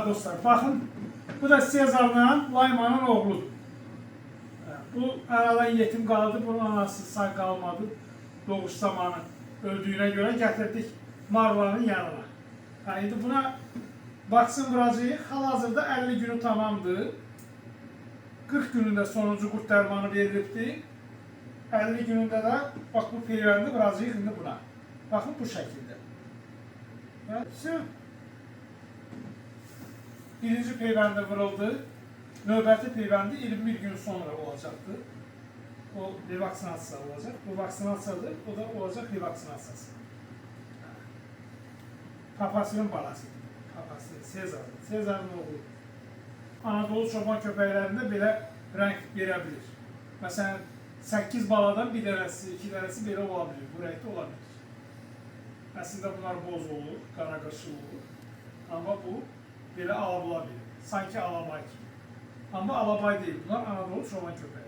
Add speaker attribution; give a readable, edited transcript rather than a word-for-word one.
Speaker 1: Dostlar, bakın, bu da Sezar'la Laymanın oğludur. Bu aradan yetim kaldı, bunun anası sağ kalmadı. Doğuş zamanı öldüğüne göre getirdik Marvanın yanına. Yani buna baksın buracıyı, hal-hazırda 50 günü tamamdı. 40 gününde sonuncu kurt dermanı verilipti. 50 gününde de bak bu peyvəndi buracıyı şimdi buna. Bakın bu şekilde. Evet, birinci peyvəndə vuruldu. Növbəti peyvəndi 21 gün sonra olacaktı. O revaksinasiya olacak. Bu vaksinasiyadır. O da olacak revaksinasiyası. Papasının balası. Papası Sezar'ın. Sezar'ın oğlu. Anadolu çoban köpəklərində belə renk verə bilir. Məsələn, 8 baladan bir dənəsi, 2 dənəsi belə ola bilir. Bu renkdə ola bilir. Əslində bunlar boz olur, qaraqaşıl olur. Amma bu belə alabıla bilir. Sanki alabay kimi. Amma alabay deyil. Bunlar Anadolu çoban köpəyi.